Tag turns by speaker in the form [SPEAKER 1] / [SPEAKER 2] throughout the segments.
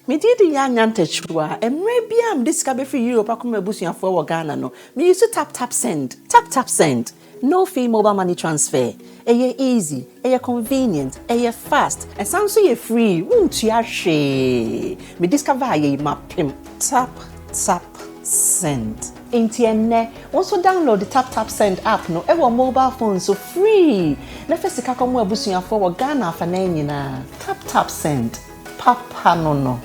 [SPEAKER 1] Me did the chua, and maybe I'm discovered for you, Pakuma Busia for Ghana. No, me used to tap send, tap send. No fee mobile money transfer. Eye easy, convenient, fast, and sounds so free. Won't you share? Me discover ye mapim. Tap send. Intienne, also download the tap send app no ever mobile phone so free. Nefesi kakomo abusuya for Ghana for na. Tap send. Papa no.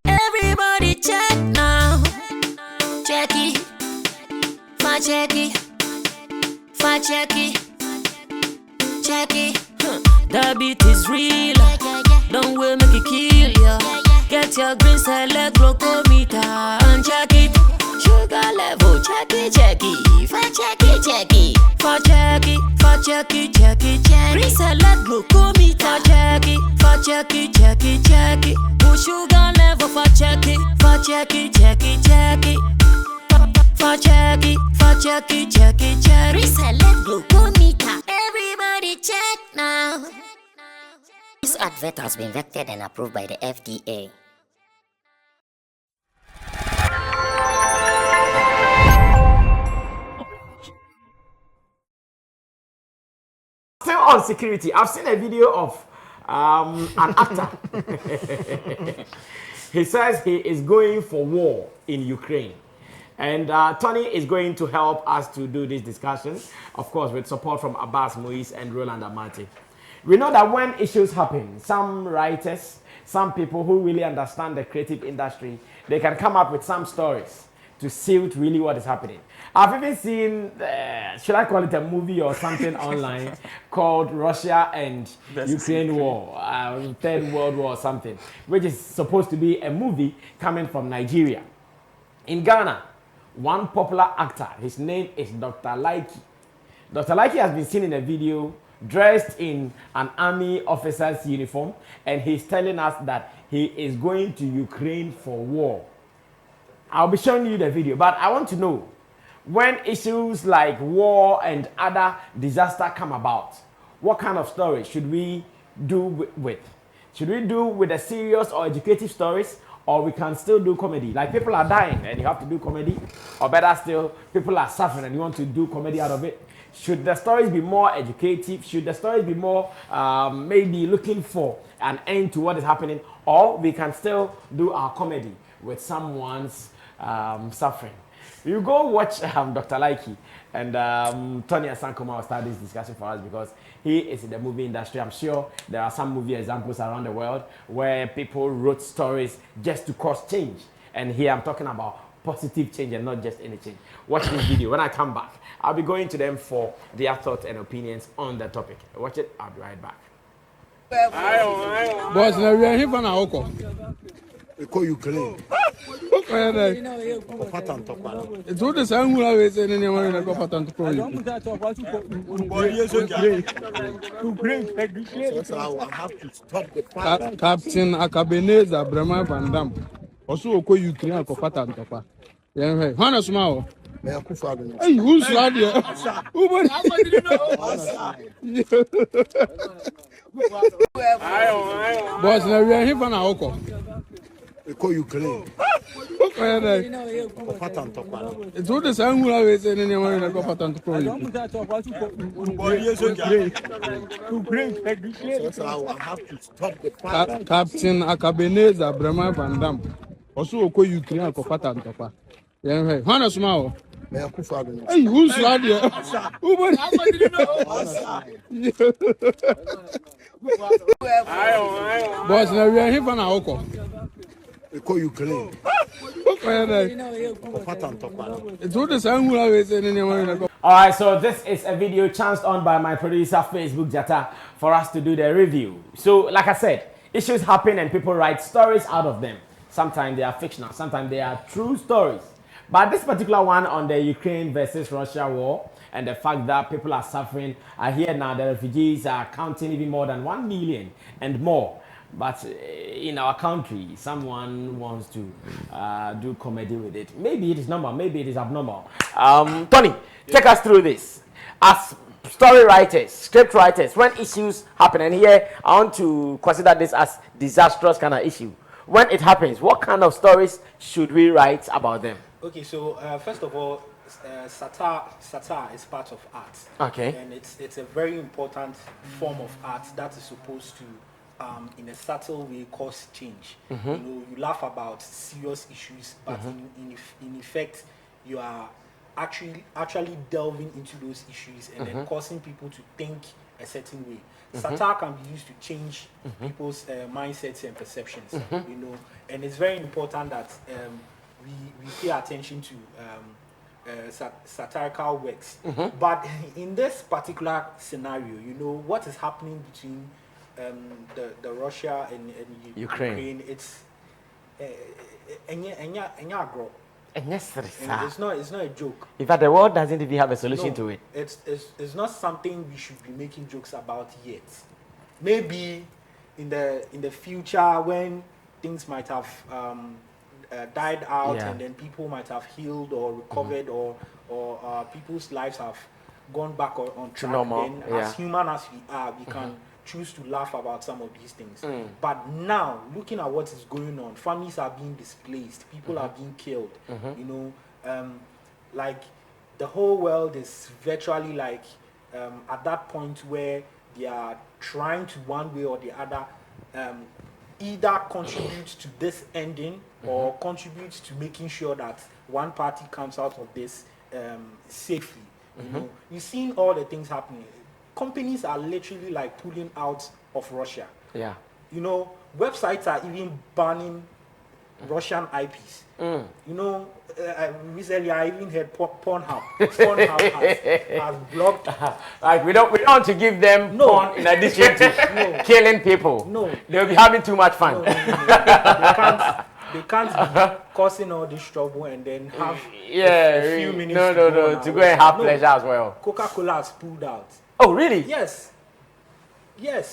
[SPEAKER 2] Everybody check now. Check it. Check it. The beat is real. Don't wait, make it kill ya. Get your green select glucometer and check it. Sugar level, check it. Check it. Green select glucometer. Check it. Put sugar level for check it. Check it. Reselect glucometer. Everybody check now.
[SPEAKER 3] This advert has been vetted and approved by the FDA.
[SPEAKER 4] Still on security, I've seen a video of an actor. He says he is going for war in Ukraine. And Tony is going to help us to do this discussion, of course, with support from Abbas Moise and Roland Amati. We know that when issues happen, some writers, some people who really understand the creative industry, they can come up with some stories to suit really what is happening. I've even seen, should I call it a movie or something online called Russia and Ukraine War, Third World War or something, which is supposed to be a movie coming from Nigeria. In Ghana, one popular actor, his name is Dr. Laiki. Dr. Laiki has been seen in a video dressed in an army officer's uniform, and he's telling us that he is going to Ukraine for war. I'll be showing you the video, but I want to know, when issues like war and other disasters come about, what kind of stories should we do with? Should we do with the serious or educative stories, or we can still do comedy? Like, people are dying and you have to do comedy, or better still, people are suffering and you want to do comedy out of it. Should the stories be more educative? Should the stories be more maybe looking for an end to what is happening? Or we can still do our comedy with someone's suffering. You go watch Dr. Laiki, and Tony Asankoma will start this discussion for us because he is in the movie industry. I'm sure there are some movie examples around the world where people wrote stories just to cause change. And here I'm talking about positive change and not just any change. Watch this video. When I come back, I'll be going to them for their thoughts and opinions on the topic. Watch it. I'll be right back.
[SPEAKER 5] Boss, now we are here for now.
[SPEAKER 6] We call Ukraine.
[SPEAKER 5] It's all the same way we say in anyone in the pattern to call you.
[SPEAKER 6] So I have to stop the pattern.
[SPEAKER 5] Captain Akabenezer, Brahma Van Dam. Also, call Ukraine for pattern to pa. Yeah, Hannah Small.
[SPEAKER 6] Akuffo.
[SPEAKER 5] Hey, who's radio? Boss, now we are here for now.
[SPEAKER 6] We call Ukraine.
[SPEAKER 5] It's all the same way we say in anyone in the pattern to call you.
[SPEAKER 6] So I have to stop the pattern.
[SPEAKER 5] Captain Akabenezer, Brahma Van Dam. Also, call Ukraine for pattern to pa. Yeah, Hannah Small.
[SPEAKER 6] Akuffo.
[SPEAKER 5] Hey, who's radio? Boss, now we are here for now.
[SPEAKER 6] We call Ukraine.
[SPEAKER 5] It's all the same way we say in anyone in the.
[SPEAKER 4] All right, so this is a video chanced on by my producer, Facebook Jata, for us to do the review. So, like I said, issues happen and people write stories out of them. Sometimes they are fictional, sometimes they are true stories. But this particular one on the Ukraine versus Russia war and the fact that people are suffering, I hear now the refugees are counting even more than 1 million and more. But in our country, someone wants to do comedy with it. Maybe it is normal, maybe it is abnormal. Tony, take us through this. As story writers, script writers, when issues happen, and here I want to consider this as disastrous kind of issue. When it happens, what kind of stories should we write about them?
[SPEAKER 7] Okay, so first of all, satire is part of art.
[SPEAKER 4] Okay.
[SPEAKER 7] And it's a very important form of art that is supposed to, in a subtle way, cause change. You know, you laugh about serious issues, but in effect, you are actually delving into those issues and then causing people to think a certain way. Satire can be used to change people's mindsets and perceptions, you know, and it's very important that we pay attention to satirical works. But in this particular scenario, you know, what is happening between the Russia and Ukraine, it's it's not a joke.
[SPEAKER 4] In fact, the world doesn't even have a solution to it.
[SPEAKER 7] It's not something we should be making jokes about yet. Maybe in the future when things might have died out and then people might have healed or recovered or people's lives have gone back on track. Then as human as we are, we can choose to laugh about some of these things. But now, looking at what is going on, families are being displaced, people are being killed. You know, like the whole world is virtually like at that point where they are trying to one way or the other either contribute to this ending or contribute to making sure that one party comes out of this safely. You know, you've seen all the things happening. Companies are literally like pulling out of Russia.
[SPEAKER 4] Yeah.
[SPEAKER 7] You know, websites are even banning Russian IPs. You know, recently I even heard Pornhub. Pornhub has blocked.
[SPEAKER 4] Like we don't want to give them porn in addition to killing people.
[SPEAKER 7] No,
[SPEAKER 4] they'll be having too much fun.
[SPEAKER 7] They can't be causing all this trouble and then have a few minutes
[SPEAKER 4] to go and have pleasure as well.
[SPEAKER 7] Coca-Cola has pulled out.
[SPEAKER 4] Oh, really?
[SPEAKER 7] Yes,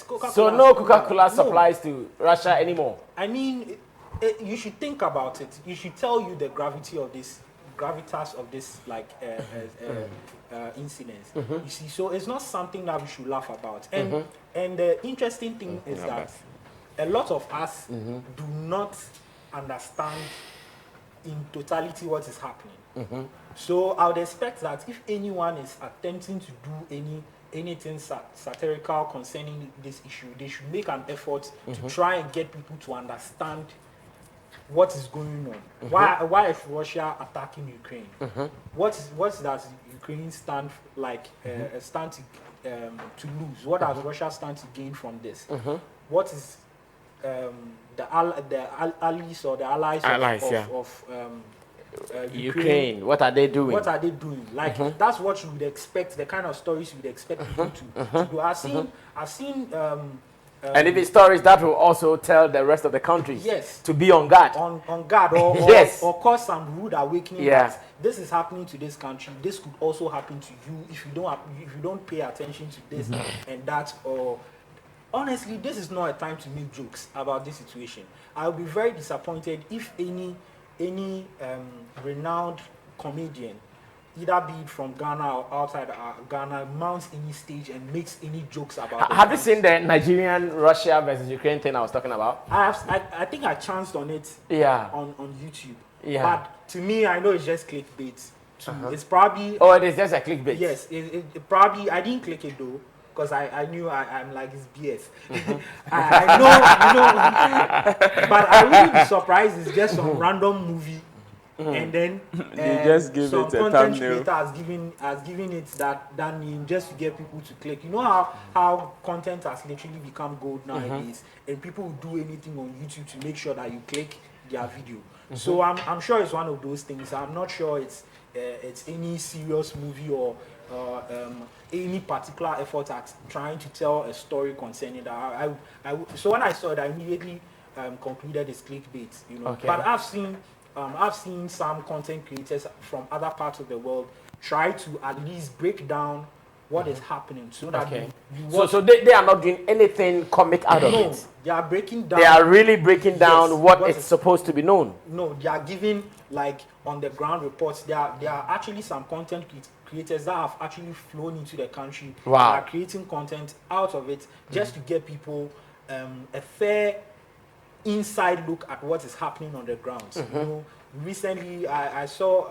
[SPEAKER 7] Coca-Cola.
[SPEAKER 4] So no Coca-Cola supplies to Russia anymore.
[SPEAKER 7] I mean, you should think about it. You should tell you the gravitas of this like incident. You see, so it's not something that we should laugh about. And the interesting thing is that a lot of us do not understand in totality what is happening. So I would expect that if anyone is attempting to do anything satirical concerning this issue, they should make an effort to try and get people to understand what is going on. Why is Russia attacking Ukraine? What does Ukraine stand like stand to lose? What does Russia stand to gain from this? What is the allies or the allies of
[SPEAKER 4] Ukraine, what are they doing?
[SPEAKER 7] What are they doing? Like that's what you would expect. The kind of stories you would expect people to do. I've seen.
[SPEAKER 4] And if it's stories that will also tell the rest of the countries to be on guard.
[SPEAKER 7] On guard or cause some rude awakening that this is happening to this country. This could also happen to you if you don't pay attention to this and that. Or honestly, this is not a time to make jokes about this situation. I'll be very disappointed if any renowned comedian, either be it from Ghana or outside Ghana, mounts any stage and makes any jokes about it.
[SPEAKER 4] Have you seen the Nigerian Russia versus Ukraine thing I was talking about?
[SPEAKER 7] I think I chanced on it on YouTube. But to me, I know it's just clickbait. It's probably...
[SPEAKER 4] Oh, it is just a clickbait?
[SPEAKER 7] Yes. It probably... I didn't click it though, because I knew I'm like, it's BS. I know, but I wouldn't be surprised it's just some random movie. And then
[SPEAKER 8] they just give
[SPEAKER 7] some
[SPEAKER 8] it a
[SPEAKER 7] content
[SPEAKER 8] thumbnail.
[SPEAKER 7] creator has given it that name just to get people to click. You know how content has literally become gold nowadays, and people will do anything on YouTube to make sure that you click their video. So I'm sure it's one of those things. I'm not sure it's any serious movie or any particular effort at trying to tell a story concerning that. So when I saw it, I immediately concluded it's clickbait. You know, but I've seen some content creators from other parts of the world try to at least break down what is happening so that
[SPEAKER 4] so they are not doing anything comic out of it.
[SPEAKER 7] They are breaking down.
[SPEAKER 4] They are really breaking down what is supposed to be known.
[SPEAKER 7] No, they are giving like on the ground reports. There are actually some content creators that have actually flown into the country
[SPEAKER 4] Wow.
[SPEAKER 7] and are creating content out of it just to get people a fair inside look at what is happening on the ground. You know, recently I saw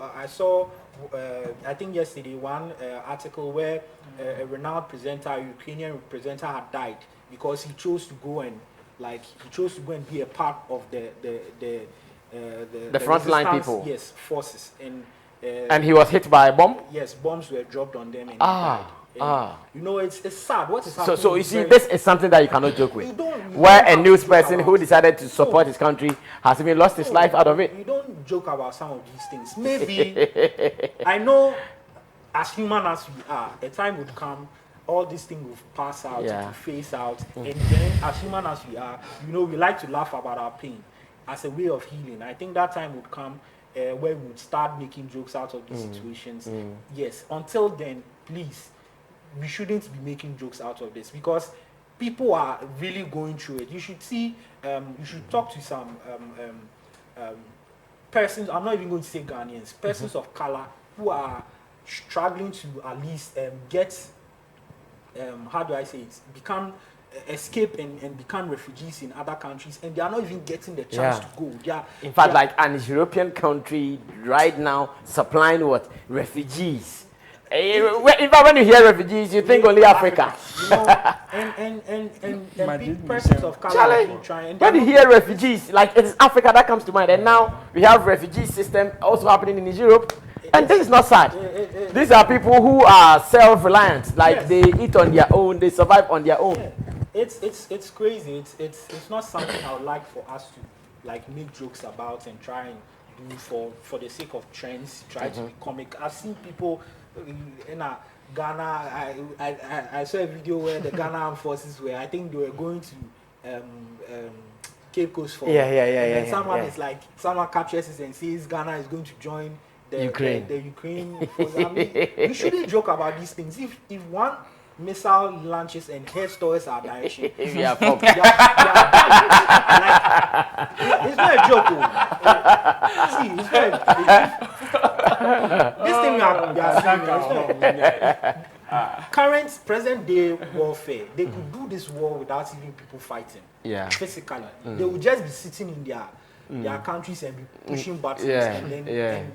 [SPEAKER 7] I think yesterday one article where a renowned presenter, a Ukrainian presenter, had died because he chose to go and be a part of the
[SPEAKER 4] frontline
[SPEAKER 7] resistance,
[SPEAKER 4] people.
[SPEAKER 7] yes, forces,
[SPEAKER 4] And he was hit by a bomb.
[SPEAKER 7] yes, bombs were dropped on them and he died. And, you know, it's sad. What is happening?
[SPEAKER 4] So you
[SPEAKER 7] is
[SPEAKER 4] see,
[SPEAKER 7] very-
[SPEAKER 4] this is something that you cannot joke with.
[SPEAKER 7] You don't
[SPEAKER 4] Where a
[SPEAKER 7] have
[SPEAKER 4] news
[SPEAKER 7] to joke
[SPEAKER 4] person
[SPEAKER 7] about
[SPEAKER 4] who
[SPEAKER 7] it.
[SPEAKER 4] decided to support his country has even lost his life out of it.
[SPEAKER 7] You don't joke about some of these things. Maybe I know, as human as we are, a time would come. All these things will pass out,
[SPEAKER 4] Yeah.
[SPEAKER 7] it will phase out, and then, as human as we are, you know, we like to laugh about our pain as a way of healing. I think that time would come where we would start making jokes out of these situations. Yes. Until then, please, we shouldn't be making jokes out of this because people are really going through it. You should see, you should talk to some persons. I'm not even going to say Ghanaians, persons of color who are struggling to at least get. How do I say it? Escape and become refugees in other countries, and they are not even getting the chance
[SPEAKER 4] Yeah.
[SPEAKER 7] to go.
[SPEAKER 4] In fact, like an European country right now supplying what? Refugees. In fact, when you hear refugees, you think only Africa.
[SPEAKER 7] You know, and persons of color
[SPEAKER 4] Charlie,
[SPEAKER 7] have been trying. and
[SPEAKER 4] when you
[SPEAKER 7] they're
[SPEAKER 4] hear
[SPEAKER 7] not-
[SPEAKER 4] refugees, like it is Africa that comes to mind, and now we have refugee system also happening in Europe, and this is not sad. These are people who are self-reliant, like
[SPEAKER 7] Yes.
[SPEAKER 4] they eat on their own, they survive on their own.
[SPEAKER 7] Yeah. It's crazy. It's not something I would like for us to like make jokes about and try and do for the sake of trends. Try to be comic. I've seen people in Ghana. I saw a video where the Ghana Armed Forces were. I think they were going to Cape Coast for.
[SPEAKER 4] Yeah,
[SPEAKER 7] And then someone
[SPEAKER 4] yeah.
[SPEAKER 7] is like, someone captures it and says Ghana is going to join the
[SPEAKER 4] Ukraine.
[SPEAKER 7] The Ukraine forces. I mean, we shouldn't joke about these things. If one missile launches and hair stores our direction,
[SPEAKER 4] We are fucked.
[SPEAKER 7] like, it's not a joke. Oh. See, it's not. This thing we are seeing, current present day warfare, they could do this war without even people fighting.
[SPEAKER 4] Yeah.
[SPEAKER 7] Physically, they would just be sitting in their countries and be pushing buttons,
[SPEAKER 4] Yeah,
[SPEAKER 7] and then
[SPEAKER 4] yeah.
[SPEAKER 7] and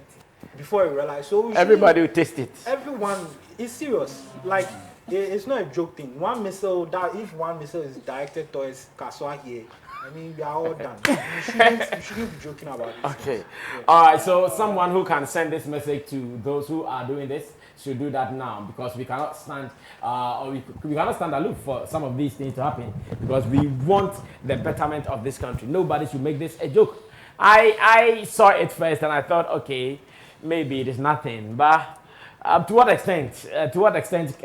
[SPEAKER 7] before you realize, so we
[SPEAKER 4] Everybody will taste it.
[SPEAKER 7] everyone is serious. Like it's not a joke thing. One missile that if one missile is directed towards Kaswa here, I mean we are all done. You shouldn't be joking about it.
[SPEAKER 4] Okay. All right. So someone who can send this message to those who are doing this should do that now, because we cannot stand or we cannot stand aloof for some of these things to happen, because we want the betterment of this country. Nobody should make this a joke. I saw it first and I thought, okay, maybe it is nothing, but to what extent?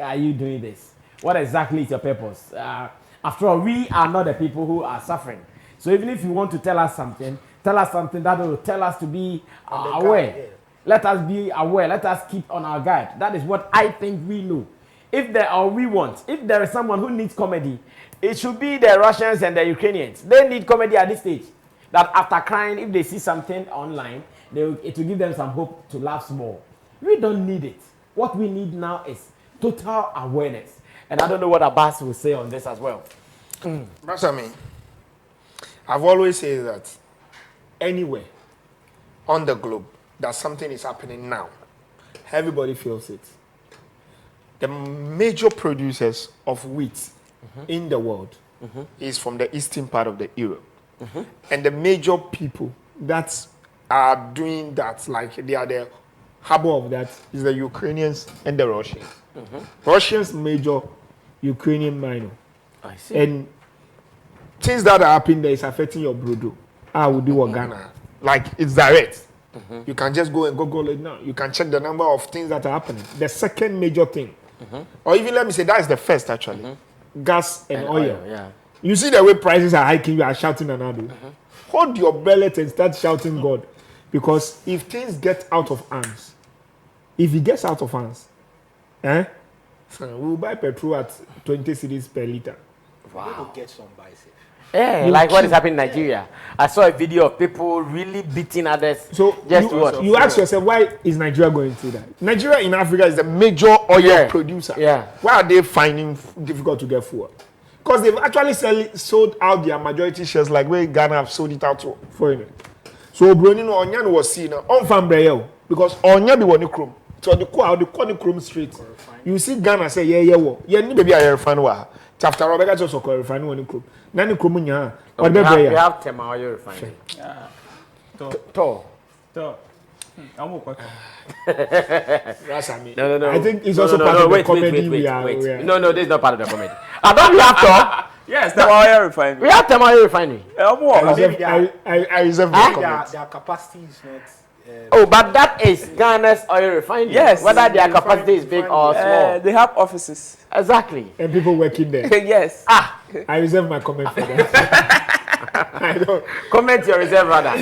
[SPEAKER 4] Are you doing this? What exactly is your purpose? After all, we are not the people who are suffering. So even if you want to tell us something that will tell us to be aware.
[SPEAKER 7] yeah.
[SPEAKER 4] Let us be aware. Let us keep on our guard. That is what I think we know. If there is someone who needs comedy, it should be the Russians and the Ukrainians. They need comedy at this stage. That after crying, if they see something online, it will give them some hope to laugh small. We don't need it. What we need now is total awareness. And I don't know what Abbas will say on this as well.
[SPEAKER 8] Sammy, I've always said that anywhere on the globe that something is happening now, everybody feels it. The major producers of wheat in the world is from the eastern part of the Europe. And the major people that are doing that, like they are the harbor of that, is the Ukrainians and the Russians. Russians major, Ukrainian minor.
[SPEAKER 4] I see.
[SPEAKER 8] And things that are happening there is affecting your brodo. I will do what Ghana. Like it's direct. You can just go and Google it now. You can check the number of things that are happening. The second major thing, or even let me say that is the first actually, gas and oil.
[SPEAKER 4] Yeah.
[SPEAKER 8] You see the way prices are hiking, you are shouting and Addo. Hold your belly and start shouting God. Because if things get out of hands, if it gets out of hands, we'll buy petrol at 20 cedis per liter.
[SPEAKER 7] Wow. People get some by safe.
[SPEAKER 4] Yeah, like what is happening in Nigeria. I saw a video of people really beating others.
[SPEAKER 8] So
[SPEAKER 4] just what?
[SPEAKER 8] You ask yourself, why is Nigeria going through that? Nigeria in Africa is the major oil producer.
[SPEAKER 4] Yeah.
[SPEAKER 8] Why are they finding difficult to get fuel? Because they've actually sold out their majority shares like where Ghana have sold it out to foreigners. So Bruni no Onyan was seen on Fambreo because Onya be one chrome. So the chrome street. You see Ghana say yeah ni baby I refine wa. After Robert just so refine one chrome. Nani chrome nya.
[SPEAKER 4] We have Tema oil refinery. To.
[SPEAKER 7] I'm okay.
[SPEAKER 4] No.
[SPEAKER 8] I think it's also part of the comedy we are.
[SPEAKER 4] No, this is not part of the comedy. I don't we have to.
[SPEAKER 7] Yes, the oil refinery.
[SPEAKER 4] We have Tema oil refinery.
[SPEAKER 8] I reserve my comment.
[SPEAKER 7] Their capacity is not.
[SPEAKER 4] Oh, but that is Ghana's oil refinery.
[SPEAKER 7] Yes.
[SPEAKER 4] Whether their capacity is big or small.
[SPEAKER 7] They have offices.
[SPEAKER 4] Exactly.
[SPEAKER 8] And people working there.
[SPEAKER 7] Yes.
[SPEAKER 8] I reserve my comment for that. I don't.
[SPEAKER 4] Comment your reserve, rather.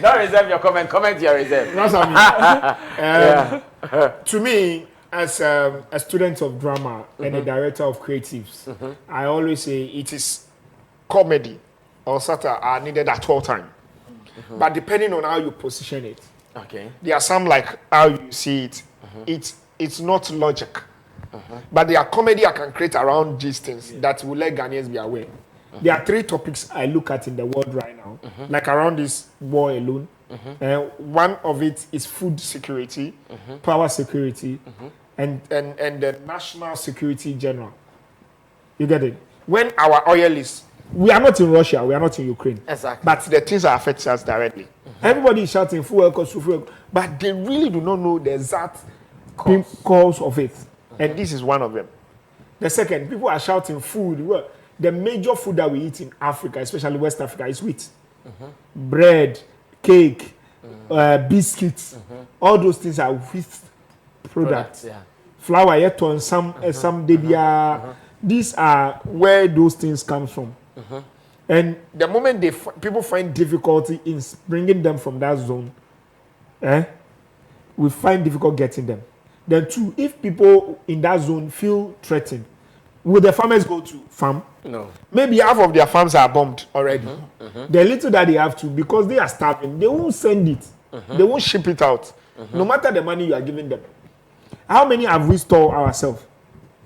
[SPEAKER 4] Don't reserve your comment. Comment your reserve.
[SPEAKER 8] That's what I mean. To me, as a student of drama and a director of creatives, I always say it is comedy or satire are needed at all time. But depending on how you position it, there are some like how you see it. It's not logic, but there are comedy I can create around these things that will let Ghanaians be aware. There are 3 topics I look at in the world right now, like around this war alone. One of it is food security, power security, and the national security in general. You get it? When our oil is, we are not in Russia, we are not in Ukraine.
[SPEAKER 4] Exactly.
[SPEAKER 8] But the things are affecting us directly. Everybody is shouting fuel cost, but they really do not know the exact cause of it. And this is one of them. The second, people are shouting food. Well, the major food that we eat in Africa, especially West Africa, is wheat. Bread, cake, biscuits. All those things are wheat products. Flour, yeton, some debia. These are where those things come from. And the moment people find difficulty in bringing them from that zone, we find difficult getting them. Then 2, if people in that zone feel threatened, will the farmers go to farm?
[SPEAKER 4] No.
[SPEAKER 8] Maybe half of their farms are bombed already. The little that they have to, because they are starving, they won't send it. They won't ship it out. No matter the money you are giving them. How many have we stored ourselves?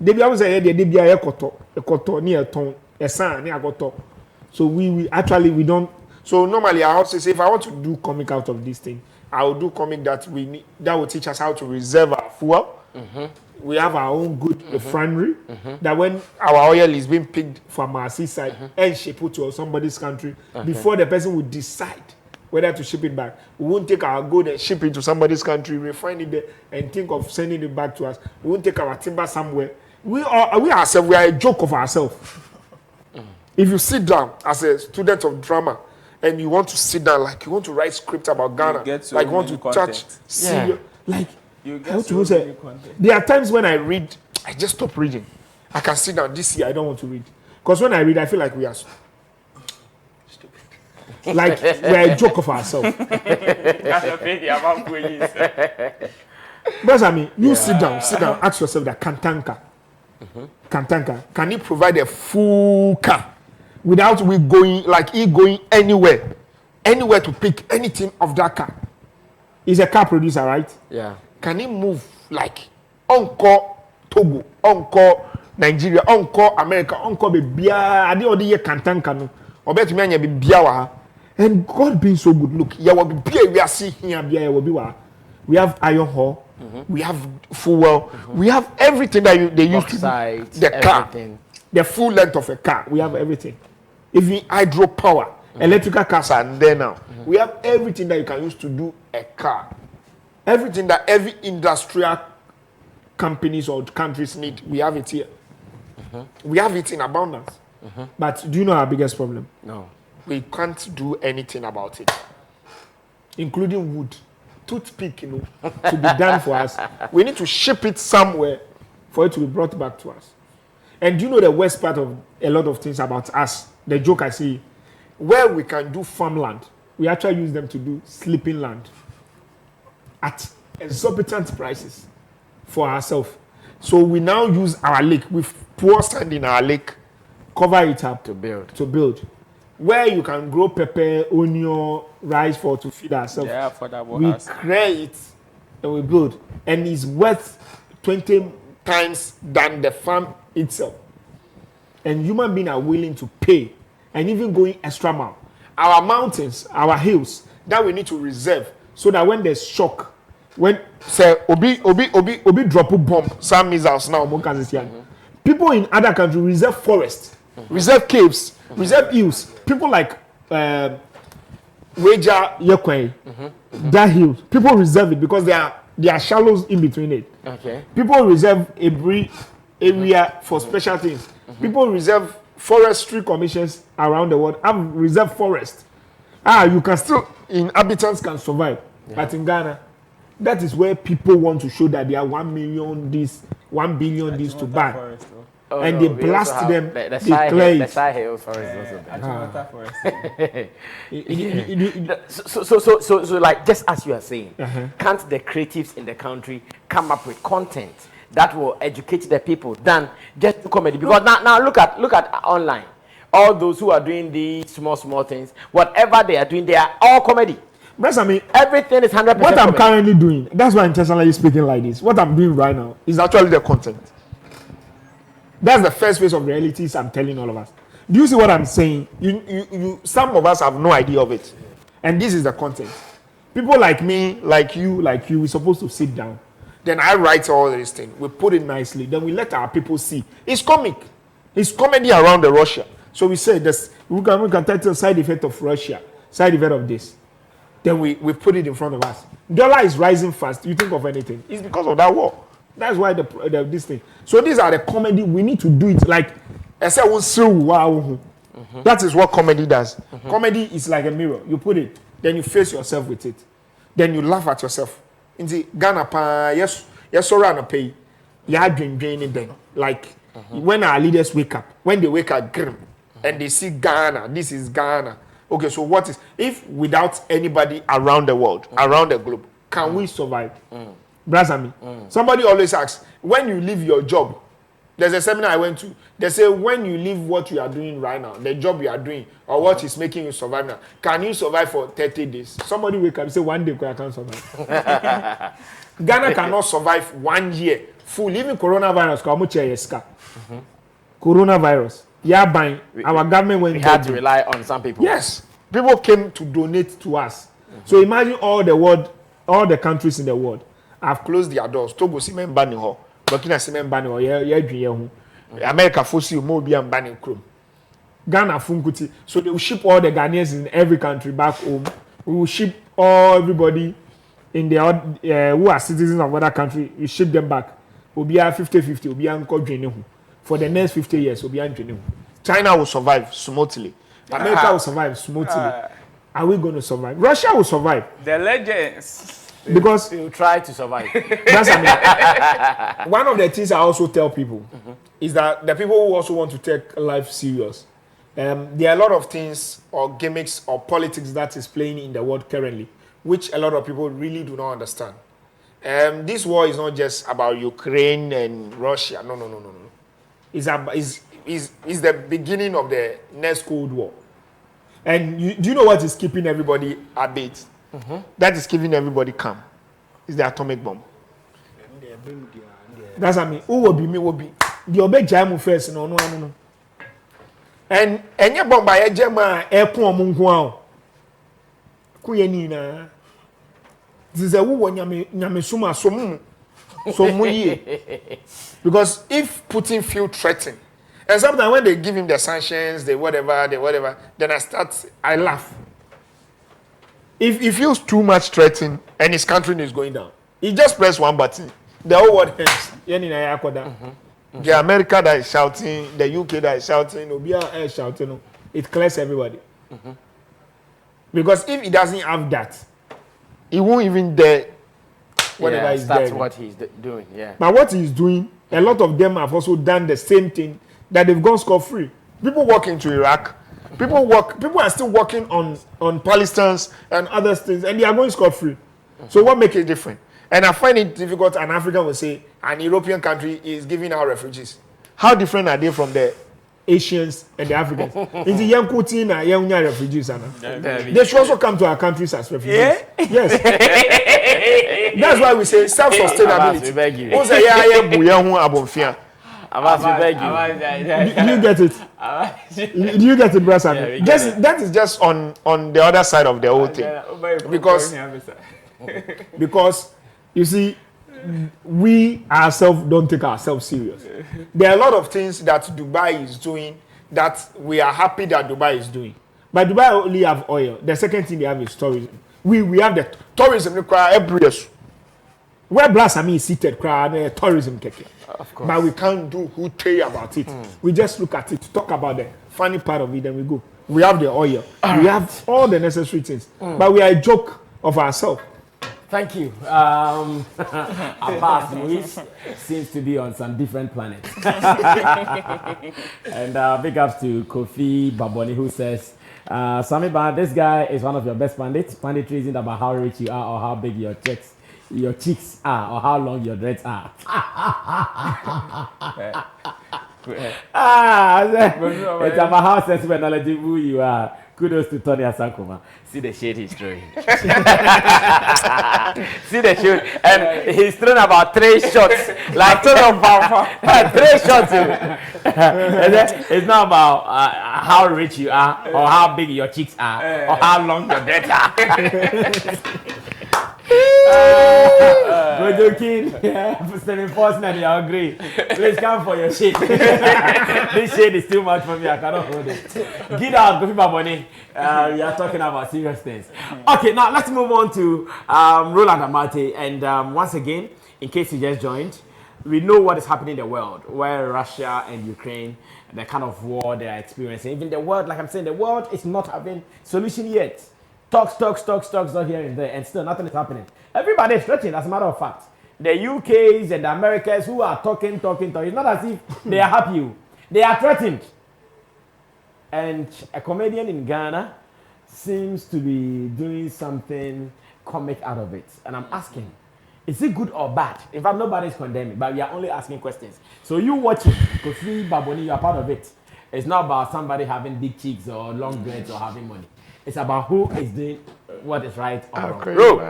[SPEAKER 8] They be always say, they be a koto, near ton, a son, near koto. So we actually, we don't. So normally I also say, if I want to do comic out of this thing, I will do comic that that will teach us how to reserve our fuel. We have our own good refinery that when our oil is being picked from our seaside and shipped to somebody's country, before the person would decide whether to ship it back, we won't take our gold and ship it to somebody's country, refine it there, and think of sending it back to us. We won't take our timber somewhere. We ourselves, we are a joke of ourselves. If you sit down as a student of drama and you want to sit down, like you want to write script about Ghana, like you want to touch serious, like how to say. There are times when I read, I just stop reading. I can sit down. This year I don't want to read because when I read, I feel like we are stupid. Like we are a joke of ourselves. But I mean, you sit down, ask yourself that Kantanka, can he provide a full car without we going, like he going anywhere to pick anything of that car? He's a car producer, right?
[SPEAKER 4] Yeah.
[SPEAKER 8] Can he move like Uncle Togo, Uncle Nigeria, Uncle America, Uncle Bibia, Adi Odi ye Kantanka no, or bet me anya Bibia wa. And God being so good, look, ya will be we are seeing here, Bia will be wa. We have iron ore, we have fuel, we have everything that they use to the car, the full length of a car. We have everything. Even hydropower, electrical cars are there now. We have everything that you can use to do a car. Everything that every industrial companies or countries need, we have it here. We have it in abundance. But do you know our biggest problem?
[SPEAKER 4] No.
[SPEAKER 8] We can't do anything about it, including wood. Toothpick, to be done for us. We need to ship it somewhere for it to be brought back to us. And do you know the worst part of a lot of things about us? The joke I see, where we can do farmland, we actually use them to do sleeping land at exorbitant prices for ourselves. So we now use our lake. We pour sand in our lake
[SPEAKER 4] cover it up
[SPEAKER 8] to build.
[SPEAKER 4] Where you can grow pepper, onion, rice to feed ourselves.
[SPEAKER 5] Yeah, for that
[SPEAKER 4] We create it and we build, and it's worth 20 times than the farm itself. And human beings are willing to pay and even going extra mile. Our mountains, our hills that we need to reserve so that when there's shock, when say obi drop a bomb, some missiles now, people in other countries reserve forests, reserve caves, reserve hills. People like Wager Yekwe, that hills, people reserve it because there are shallows in between it.
[SPEAKER 8] Okay.
[SPEAKER 4] People reserve a area for special things. People reserve forestry commissions around the world have reserved forest. You can still inhabitants can survive, but in Ghana, that is where people want to show that they are 1 million this, 1 billion this to buy. And they blast them.
[SPEAKER 8] The Sahel forest also there.
[SPEAKER 4] So
[SPEAKER 8] like just as you are saying, can't the creatives in the country come up with content that will educate the people than just comedy? Because now look at online. All those who are doing these small things, whatever they are doing, they are all comedy.
[SPEAKER 4] But I mean,
[SPEAKER 8] everything is 100%.
[SPEAKER 4] What I'm currently doing, that's why I'm intentionally speaking like this. What I'm doing right now is actually the content. That's the first phase of realities I'm telling all of us. Do you see what I'm saying? You some of us have no idea of it. And this is the content. People like me, like you, we're supposed to sit down. Then I write all these things. We put it nicely. Then we let our people see. It's comic. It's comedy around the Russia. So we say this. We can title side effect of Russia. Side effect of this. Then we put it in front of us. Dollar is rising fast. You think of anything. It's because of that war. That's why this thing. So these are the comedy. We need to do it like I said. That is what comedy does. Comedy is like a mirror. You put it, then you face yourself with it, then you laugh at yourself. In the Ghana, yes, sorry, pay. Yeah, dream then. Like when our leaders wake up, when they wake up, grim, and they see Ghana. This is Ghana. Okay, so what is if without anybody around the world, around the globe, can we survive? Brasami. Somebody always asks, when you leave your job, there's a seminar I went to, they say when you leave what you are doing right now, the job you are doing, or what is making you survive now, can you survive for 30 days? Somebody wake up and say, one day I can't survive. Ghana cannot survive 1 year full. Even coronavirus, coronavirus. Yeah, buying. Our government went.
[SPEAKER 8] We had to rely on some people.
[SPEAKER 4] Yes. People came to donate to us. So imagine all the world, all the countries in the world have closed their doors. Togo cement banning ho, Burkina cement banning ho, America fosi mo bi am banning chrome. Ghana funkuti. So they will ship all the Ghanaians in every country back home. We will ship everybody in the who are citizens of other country. We ship them back. We'll be 50-50. We'll be for the next 50 years. We'll be China will survive smoothly. America will survive smoothly. Are we going to survive? Russia will survive.
[SPEAKER 5] The legends.
[SPEAKER 4] Because
[SPEAKER 8] you try to survive.
[SPEAKER 4] That's one of the things I also tell people is that the people who also want to take life serious, there are a lot of things or gimmicks or politics that is playing in the world currently, which a lot of people really do not understand. This war is not just about Ukraine and Russia. No. It's the beginning of the next Cold War. And do you know what is keeping everybody at bay? That is keeping everybody calm. It's the atomic bomb. That's what I mean. Who will be me will be. The obey jam first. No. And any bomb by a jama airport munguao. Kuyenina. This is a woman yamisuma so because if Putin feel threatened, and sometimes when they give him the sanctions, the whatever, then I laugh. If he feels too much threatened and his country is going down, he just press one button. The whole world ends. The America that is shouting, the UK that is shouting, Obia is shouting, it clears everybody. Because if he doesn't have that, he won't even dare whatever he's doing.
[SPEAKER 8] That's what he's doing, yeah.
[SPEAKER 4] But what he's doing, a lot of them have also done the same thing, that they've gone scot-free. People walk into Iraq. People are still working on Palestinians and other things, and they are going scot-free. So what makes it different? And I find it difficult. An African will say an European country is giving out refugees. How different are they from the Asians and the Africans. In the young Kutina, young refugees, they should also come to our countries as refugees.
[SPEAKER 8] Yeah?
[SPEAKER 4] Yes.
[SPEAKER 8] That's why we say self-sustainability. Who's a
[SPEAKER 4] Do you get it? Do you get it, Brother Sammy?
[SPEAKER 8] That is just on the other side of the whole thing.
[SPEAKER 4] Because you see, we ourselves don't take ourselves serious.
[SPEAKER 8] There are a lot of things that Dubai is doing that we are happy that Dubai is doing.
[SPEAKER 4] But Dubai only have oil. The second thing they have is tourism. We have the
[SPEAKER 8] tourism require every year.
[SPEAKER 4] Where Blasami is seated, tourism keke.
[SPEAKER 8] Of course.
[SPEAKER 4] But we can't do who tell about it. We just look at it, talk about the funny part of it, then we go. We have the oil. We have all the necessary things. But we are a joke of ourselves. Thank you. Abbas Luis seems to be on some different planet. And big ups to Kofi Baboni, who says, Sammy, this guy is one of your best pundits. Punditry isn't about how rich you are or how big your cheeks are or how long your dreads are. It's about how sensible and knowledgeable you are. Kudos to Tony Asankuma. See the shade he's throwing. See the shade. And he's thrown about 3 shots. Like 3 shots. It's not about how rich you are or how big your cheeks are or how long your dreads are. We're joking. For 749, you agree. Please come for your shade. This shade is too much for me. I cannot hold it. Get out, Kofi Baboni. We are talking about serious things. Okay, now let's move on to Roland Amate. And once again, in case you just joined, we know what is happening in the world, where Russia and Ukraine, the kind of war they are experiencing. Even the world, like I'm saying, the world is not having solution yet. Talks, not here and there, and still nothing is happening. Everybody is stretching, as a matter of fact. The UKs and the Americans who are talking. It's not as if they are happy. They are threatened. And a comedian in Ghana seems to be doing something comic out of it. And I'm asking, is it good or bad? In fact, nobody is condemning, but we are only asking questions. So you watch it, Kofi Baboni, you are part of it. It's not about somebody having big cheeks or long dreads or having money. It's about who is doing what is right or wrong. Bro,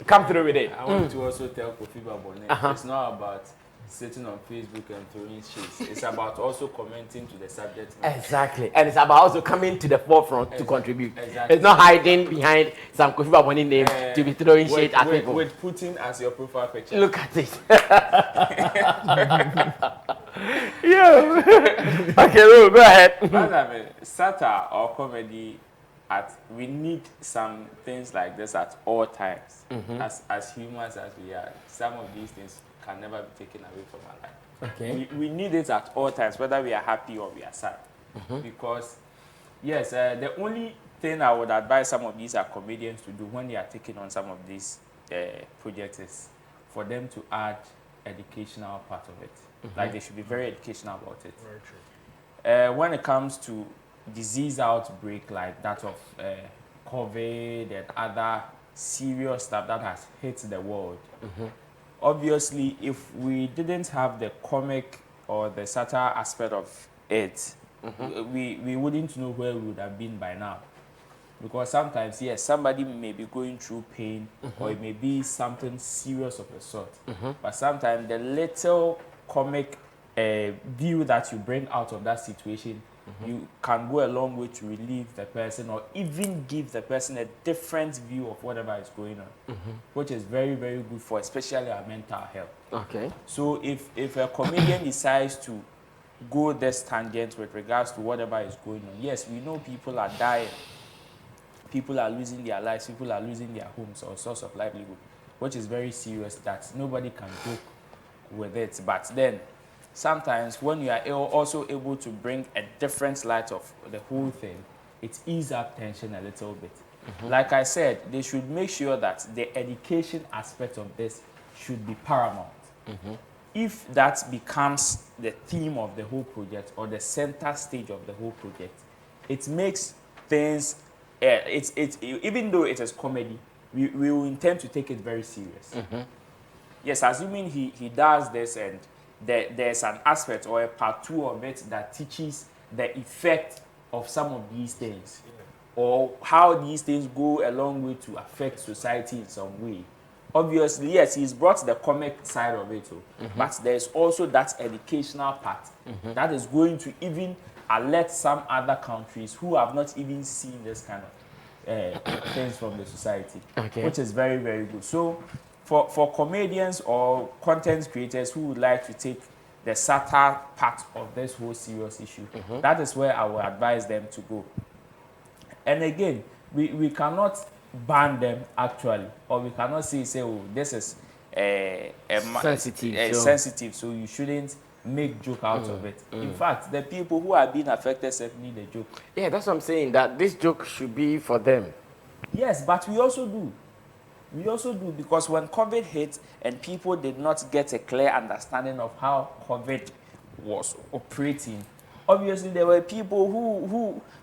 [SPEAKER 4] come through with it.
[SPEAKER 9] I want to also tell Kofi Baboni, it's not about sitting on Facebook and throwing shit. It's about also commenting to the subject matter.
[SPEAKER 4] Exactly. And it's about also coming to the forefront to contribute. Exactly. It's not hiding behind some Kofi Baboni name to be throwing shit at people.
[SPEAKER 9] With Putin as your profile picture.
[SPEAKER 4] Look at this. Yeah. Okay, Ru, go ahead.
[SPEAKER 9] But I mean, satire or comedy, we need some things like this at all times. As humans as we are, some of these things can never be taken away from our life.
[SPEAKER 4] Okay.
[SPEAKER 9] We need it at all times, whether we are happy or we are sad. Because, yes, the only thing I would advise some of these comedians to do when they are taking on some of these projects is for them to add educational part of it. Like they should be very educational about it.
[SPEAKER 7] Very true.
[SPEAKER 9] When it comes to disease outbreak like that of COVID and other serious stuff that has hit the world, obviously, if we didn't have the comic or the satire aspect of it, we wouldn't know where we would have been by now. Because sometimes, yes, somebody may be going through pain or it may be something serious of a sort. But sometimes the little comic view that you bring out of that situation, you can go a long way to relieve the person or even give the person a different view of whatever is going on, which is very, very good for especially our mental health.
[SPEAKER 4] Okay.
[SPEAKER 9] So if a comedian decides to go this tangent with regards to whatever is going on, yes, we know people are dying, people are losing their lives, people are losing their homes or source of livelihood, which is very serious that nobody can joke with it. But then sometimes when you are also able to bring a different light of the whole thing, it eases up tension a little bit. Like I said, they should make sure that the education aspect of this should be paramount. If that becomes the theme of the whole project or the center stage of the whole project, it makes things, even though it is comedy, we will intend to take it very serious. Yes, assuming he does this and there's an aspect or a part 2 of it that teaches the effect of some of these things, or how these things go a long way to affect society in some way. Obviously, yes, he's brought the comic side of it, but there's also that educational part that is going to even alert some other countries who have not even seen this kind of things from the society, which is very, very good. So for comedians or content creators who would like to take the satire part of this whole serious issue, that is where I will advise them to go. And again, we cannot ban them actually, or we cannot say, oh, this is sensitive, so you shouldn't make joke out of it. In fact, the people who are being affected need a joke.
[SPEAKER 4] Yeah, that's what I'm saying, that this joke should be for them.
[SPEAKER 9] Yes, but we also do. We also do, because when COVID hit and people did not get a clear understanding of how COVID was operating, obviously there were people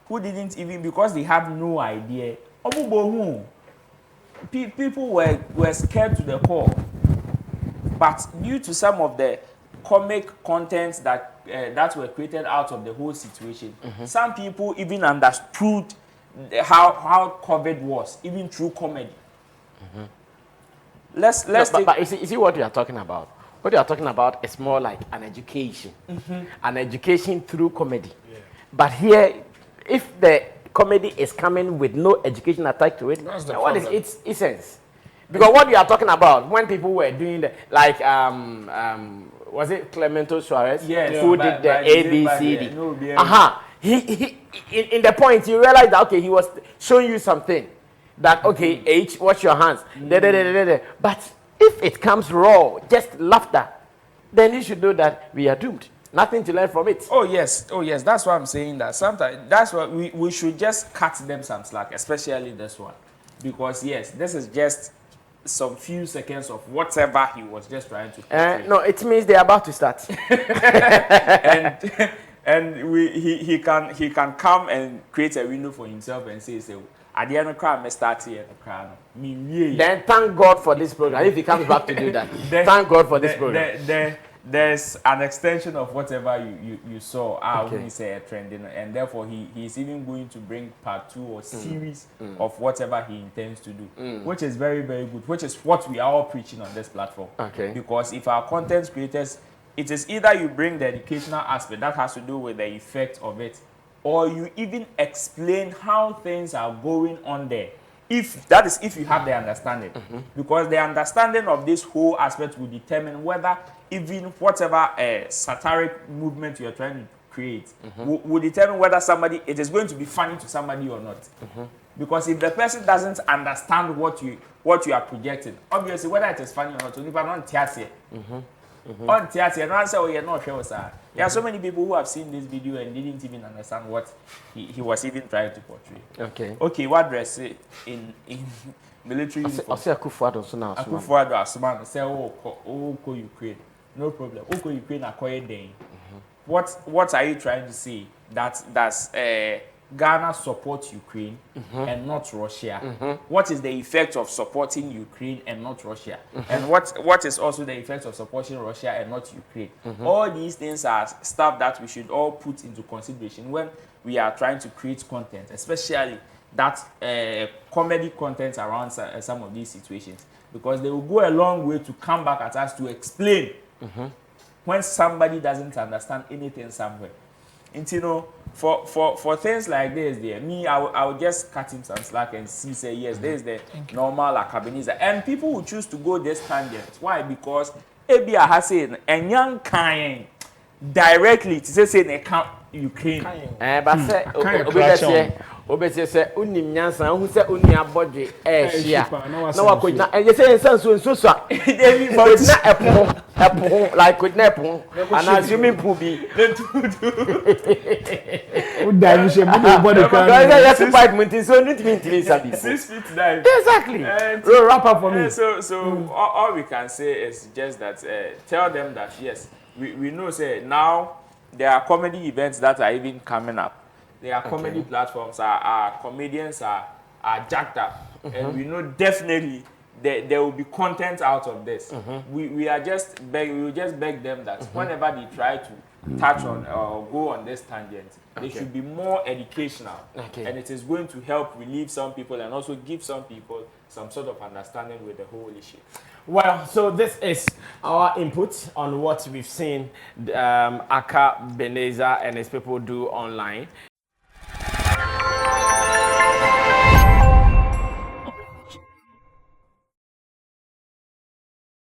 [SPEAKER 9] who didn't even, because they had no idea. People were scared to the core. But due to some of the comic contents that were created out of the whole situation, some people even understood how COVID was, even through comedy. Let's
[SPEAKER 4] but you see what you are talking about. What you are talking about is more like an education, an education through comedy. But here, if the comedy is coming with no education attached to it, what is its essence? Because what you are talking about, when people were doing the, like was it Clemento Suarez who did the ABCD? He in the point you realize that okay, he was showing you something that okay, H, wash your hands. But if it comes raw, just laughter, then you should know that we are doomed. Nothing to learn from it.
[SPEAKER 9] Oh yes, that's why I'm saying that. Sometimes that's what we should just cut them some slack, especially this one, because yes, this is just some few seconds of whatever he was just trying to portray.
[SPEAKER 4] No, it means they're about to start.
[SPEAKER 9] and he can come and create a window for himself and say at the end of the crowd, I start here.
[SPEAKER 4] Then thank God for this program. If he comes back to do that, thank God for this program.
[SPEAKER 9] There's an extension of whatever you saw when he said trending, and therefore he's even going to bring part 2 or series of whatever he intends to do, which is very, very good, which is what we are all preaching on this platform. Because if our content creators, it is either you bring the educational aspect that has to do with the effect of it, or you even explain how things are going on there. If you have the understanding, because the understanding of this whole aspect will determine whether even whatever satiric movement you are trying to create will determine whether it is going to be funny to somebody or not. Because if the person doesn't understand what you are projecting, obviously whether it is funny or not, you don't on theater, and answer, oh, you're not sure, sir. There are so many people who have seen this video and didn't even understand what he was even trying to portray. Okay, what dress in military uniform?
[SPEAKER 4] I say Akuffo Addo now.
[SPEAKER 9] Akuffo Addo asman say go Ukraine. No problem. Go Ukraine acquire then. What are you trying to say? That's Ghana supports Ukraine and not Russia. What is the effect of supporting Ukraine and not Russia? And what is also the effect of supporting Russia and not Ukraine? All these things are stuff that we should all put into consideration when we are trying to create content, especially that comedy content around some of these situations, because they will go a long way to come back at us to explain when somebody doesn't understand anything somewhere. And you know, for things like this, I will just cut him some slack and say yes, there's the normal Akabenezer, and people will choose to go this tangent. Why? Because Abia has said and young kind directly to say they count Ukraine.
[SPEAKER 4] But say obese say unim nyansa who say uni abodwe hia na wakodna and you say so so but na epo like could na epo and assuming pool be
[SPEAKER 5] o dive she mo body can
[SPEAKER 4] yes 5 minutes so need me to sabi
[SPEAKER 9] 6 feet dive
[SPEAKER 4] exactly wrap up for me.
[SPEAKER 9] So all we can say is just that tell them that yes, we know say now there are comedy events that are even coming up. There are comedy platforms, our comedians are jacked up, and we know definitely there will be content out of this. We will just beg them that whenever they try to touch on or go on this tangent. It should be more educational, and it is going to help relieve some people and also give some people some sort of understanding with the whole issue.
[SPEAKER 4] Well, so this is our input on what we've seen Akabenezer and his people do online.